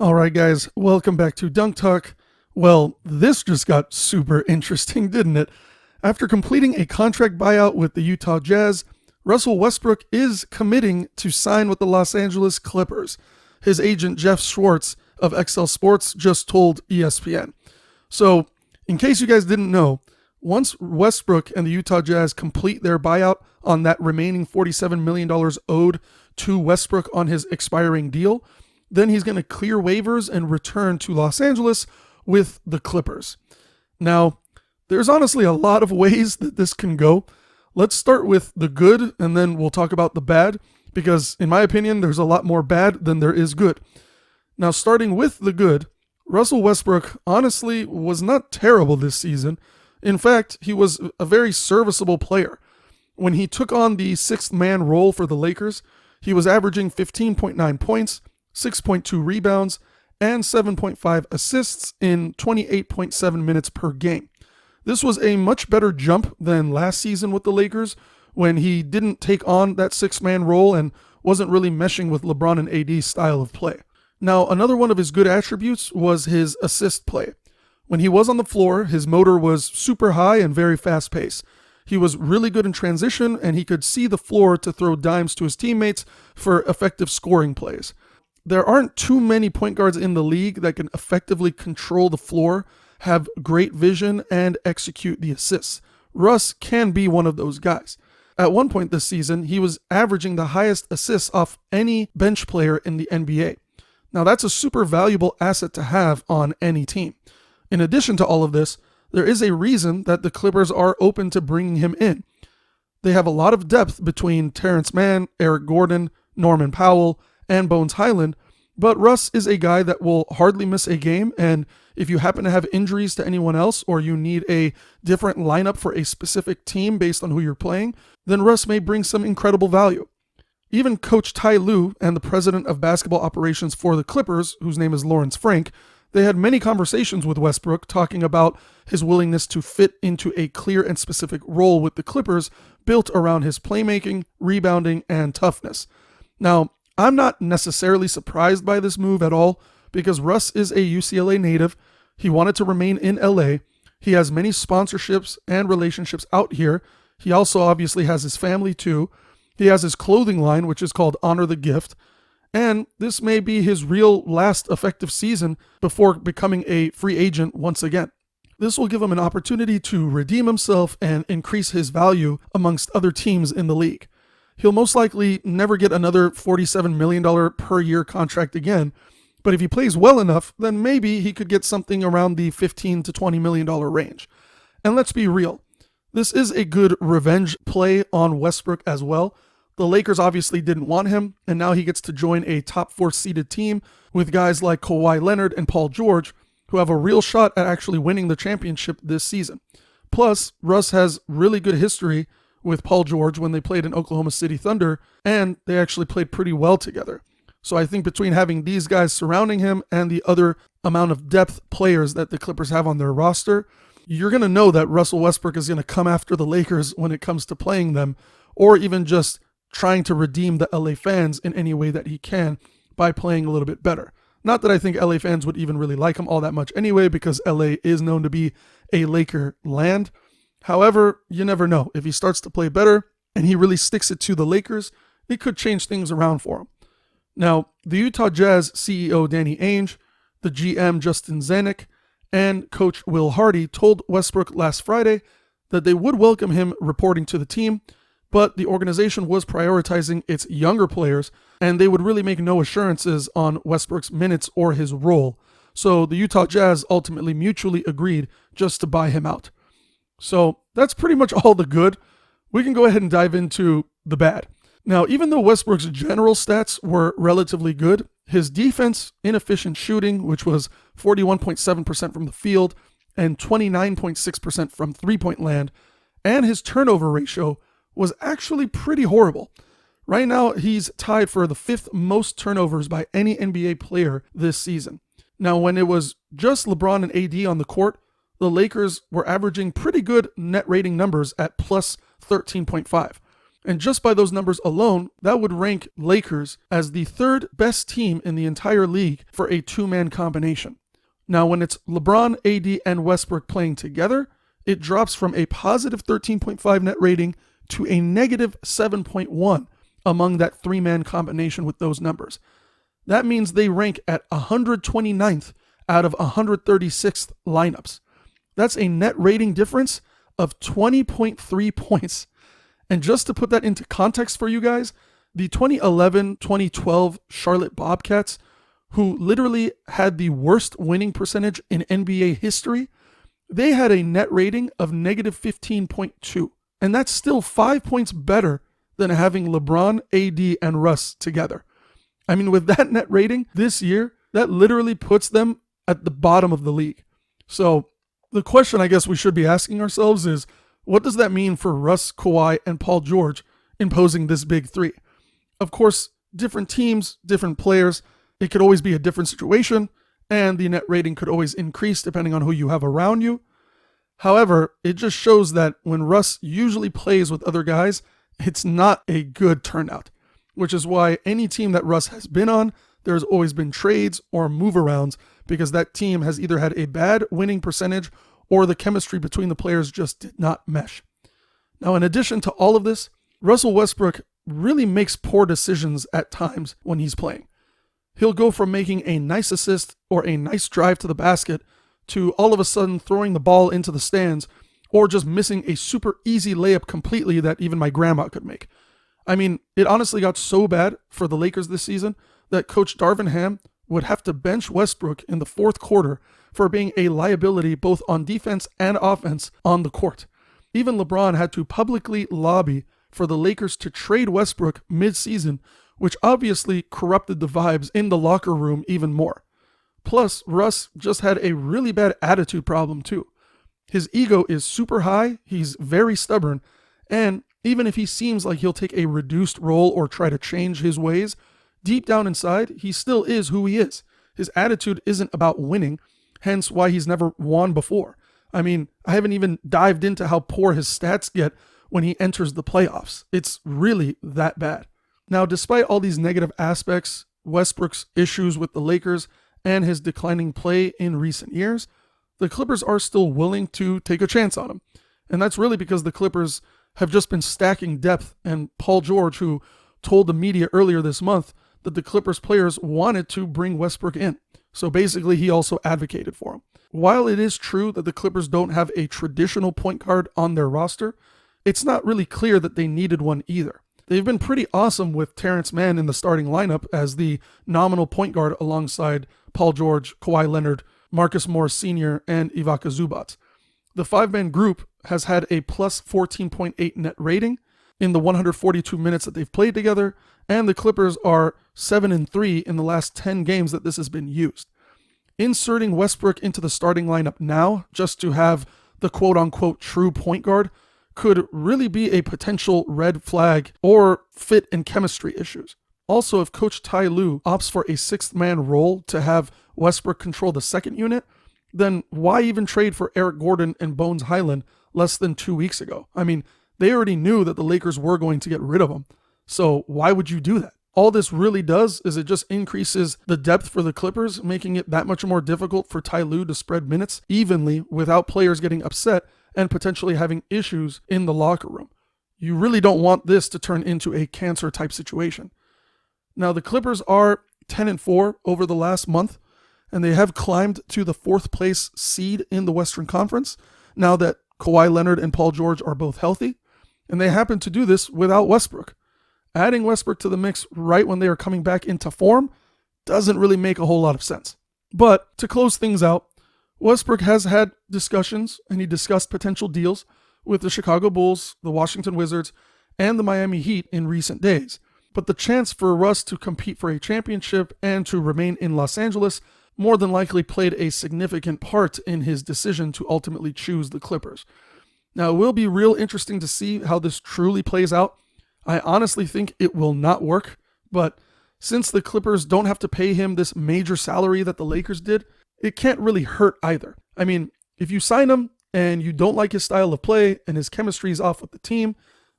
All right, guys, welcome back to Dunk Talk. Well, this just got super interesting, didn't it? After completing a contract buyout with the Utah Jazz, Russell Westbrook is committing to sign with the Los Angeles Clippers. His agent, Jeff Schwartz of XL Sports, just told ESPN. So, in case you guys didn't know, once Westbrook and the Utah Jazz complete their buyout on that remaining $47 million owed to Westbrook on his expiring deal, then he's going to clear waivers and return to Los Angeles with the Clippers. Now, there's honestly a lot of ways that this can go. Let's start with the good, and then we'll talk about the bad, because in my opinion, there's a lot more bad than there is good. Now, starting with the good, Russell Westbrook honestly was not terrible this season. In fact, he was a very serviceable player. When he took on the sixth man role for the Lakers, he was averaging 15.9 points, 6.2 rebounds, and 7.5 assists in 28.7 minutes per game. This was a much better jump than last season with the Lakers, when he didn't take on that six-man role and wasn't really meshing with LeBron and AD's style of play. Now, another one of his good attributes was his assist play. When he was on the floor, his motor was super high and very fast-paced. He was really good in transition, and he could see the floor to throw dimes to his teammates for effective scoring plays. There aren't too many point guards in the league that can effectively control the floor, have great vision, and execute the assists. Russ can be one of those guys. At one point this season, he was averaging the highest assists off any bench player in the NBA. Now that's a super valuable asset to have on any team. In addition to all of this, there is a reason that the Clippers are open to bringing him in. They have a lot of depth between Terrence Mann, Eric Gordon, Norman Powell, and Bones Highland, but Russ is a guy that will hardly miss a game, and if you happen to have injuries to anyone else or you need a different lineup for a specific team based on who you're playing, then Russ may bring some incredible value. Even Coach Ty Lue and the president of basketball operations for the Clippers, whose name is Lawrence Frank, they had many conversations with Westbrook talking about his willingness to fit into a clear and specific role with the Clippers built around his playmaking, rebounding, and toughness. Now, I'm not necessarily surprised by this move at all because Russ is a UCLA native. He wanted to remain in LA. He has many sponsorships and relationships out here. He also obviously has his family too. He has his clothing line, which is called Honor the Gift. And this may be his real last effective season before becoming a free agent once again. This will give him an opportunity to redeem himself and increase his value amongst other teams in the league. He'll most likely never get another $47 million per year contract again, but if he plays well enough, then maybe he could get something around the $15 to $20 million range. And let's be real, this is a good revenge play on Westbrook as well. The Lakers obviously didn't want him, and now he gets to join a top 4 seeded team with guys like Kawhi Leonard and Paul George, who have a real shot at actually winning the championship this season. Plus, Russ has really good history with Paul George when they played in Oklahoma City Thunder, and they actually played pretty well together. So I think between having these guys surrounding him and the other amount of depth players that the Clippers have on their roster, you're going to know that Russell Westbrook is going to come after the Lakers when it comes to playing them, or even just trying to redeem the LA fans in any way that he can by playing a little bit better. Not that I think LA fans would even really like him all that much anyway, because LA is known to be a Laker land. However, you never know. If he starts to play better and he really sticks it to the Lakers, it could change things around for him. Now, the Utah Jazz CEO Danny Ainge, the GM Justin Zanuck, and coach Will Hardy told Westbrook last Friday that they would welcome him reporting to the team, but the organization was prioritizing its younger players, and they would really make no assurances on Westbrook's minutes or his role. So the Utah Jazz ultimately mutually agreed just to buy him out. So that's pretty much all the good. We can go ahead and dive into the bad. Now, even though Westbrook's general stats were relatively good, his defense, inefficient shooting, which was 41.7% from the field and 29.6% from three-point land, and his turnover ratio was actually pretty horrible. Right now, he's tied for the 5th most turnovers by any NBA player this season. Now, when it was just LeBron and AD on the court, the Lakers were averaging pretty good net rating numbers at plus 13.5. And just by those numbers alone, that would rank Lakers as the third best team in the entire league for a two-man combination. Now, when it's LeBron, AD, and Westbrook playing together, it drops from a positive 13.5 net rating to a negative 7.1 among that three-man combination with those numbers. That means they rank at 129th out of 136th lineups. That's a net rating difference of 20.3 points. And just to put that into context for you guys, the 2011-2012 Charlotte Bobcats, who literally had the worst winning percentage in NBA history, they had a net rating of negative 15.2. And that's still 5 points better than having LeBron, AD, and Russ together. I mean, with that net rating this year, that literally puts them at the bottom of the league. So the question I guess we should be asking ourselves is, what does that mean for Russ, Kawhi, and Paul George imposing this big three? Of course, different teams, different players, it could always be a different situation, and the net rating could always increase depending on who you have around you. However, it just shows that when Russ usually plays with other guys, it's not a good turnout, which is why any team that Russ has been on, there's always been trades or move-arounds because that team has either had a bad winning percentage or the chemistry between the players just did not mesh. Now, in addition to all of this, Russell Westbrook really makes poor decisions at times when he's playing. He'll go from making a nice assist or a nice drive to the basket to all of a sudden throwing the ball into the stands or just missing a super easy layup completely that even my grandma could make. I mean, it honestly got so bad for the Lakers this season that Coach Darvin Ham would have to bench Westbrook in the fourth quarter for being a liability both on defense and offense on the court. Even LeBron had to publicly lobby for the Lakers to trade Westbrook mid-season, which obviously corrupted the vibes in the locker room even more. Plus, Russ just had a really bad attitude problem too. His ego is super high, he's very stubborn, and even if he seems like he'll take a reduced role or try to change his ways, deep down inside, he still is who he is. His attitude isn't about winning, hence why he's never won before. I mean, I haven't even dived into how poor his stats get when he enters the playoffs. It's really that bad. Now, despite all these negative aspects, Westbrook's issues with the Lakers, and his declining play in recent years, the Clippers are still willing to take a chance on him. And that's really because the Clippers have just been stacking depth, and Paul George, who told the media earlier this month that the Clippers players wanted to bring Westbrook in. So basically, he also advocated for him. While it is true that the Clippers don't have a traditional point guard on their roster, it's not really clear that they needed one either. They've been pretty awesome with Terrence Mann in the starting lineup as the nominal point guard alongside Paul George, Kawhi Leonard, Marcus Morris Sr., and Ivica Zubac. The five-man group has had a plus 14.8 net rating in the 142 minutes that they've played together, and the Clippers are 7-3 in the last 10 games that this has been used. Inserting Westbrook into the starting lineup now, just to have the quote-unquote true point guard, could really be a potential red flag or fit and chemistry issues. Also, if Coach Ty Lue opts for a sixth-man role to have Westbrook control the second unit, then why even trade for Eric Gordon and Bones Highland less than 2 weeks ago? I mean, they already knew that the Lakers were going to get rid of him, so why would you do that? All this really does is it just increases the depth for the Clippers, making it that much more difficult for Ty Lue to spread minutes evenly without players getting upset and potentially having issues in the locker room. You really don't want this to turn into a cancer-type situation. Now, the Clippers are 10-4 over the last month, and they have climbed to the fourth place seed in the Western Conference now that Kawhi Leonard and Paul George are both healthy, and they happen to do this without Westbrook. Adding Westbrook to the mix right when they are coming back into form doesn't really make a whole lot of sense. But to close things out, Westbrook has had discussions, and he discussed potential deals with the Chicago Bulls, the Washington Wizards, and the Miami Heat in recent days. But the chance for Russ to compete for a championship and to remain in Los Angeles more than likely played a significant part in his decision to ultimately choose the Clippers. Now, it will be real interesting to see how this truly plays out. I honestly think it will not work, but since the Clippers don't have to pay him this major salary that the Lakers did, it can't really hurt either. I mean, if you sign him and you don't like his style of play and his chemistry is off with the team,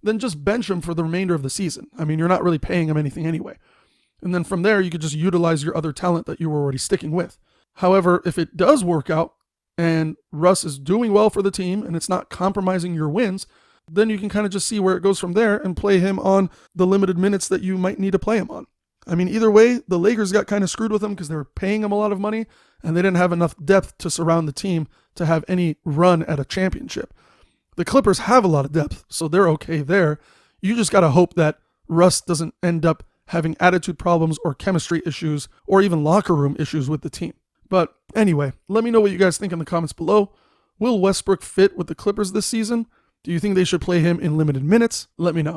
then just bench him for the remainder of the season. I mean, you're not really paying him anything anyway. And then from there, you could just utilize your other talent that you were already sticking with. However, if it does work out and Russ is doing well for the team and it's not compromising your wins, then you can kind of just see where it goes from there and play him on the limited minutes that you might need to play him on. I mean, either way, the Lakers got kind of screwed with him because they were paying him a lot of money and they didn't have enough depth to surround the team to have any run at a championship. The Clippers have a lot of depth, so they're okay there. You just got to hope that Russ doesn't end up having attitude problems or chemistry issues or even locker room issues with the team. But anyway, let me know what you guys think in the comments below. Will Westbrook fit with the Clippers this season? Do you think they should play him in limited minutes? Let me know.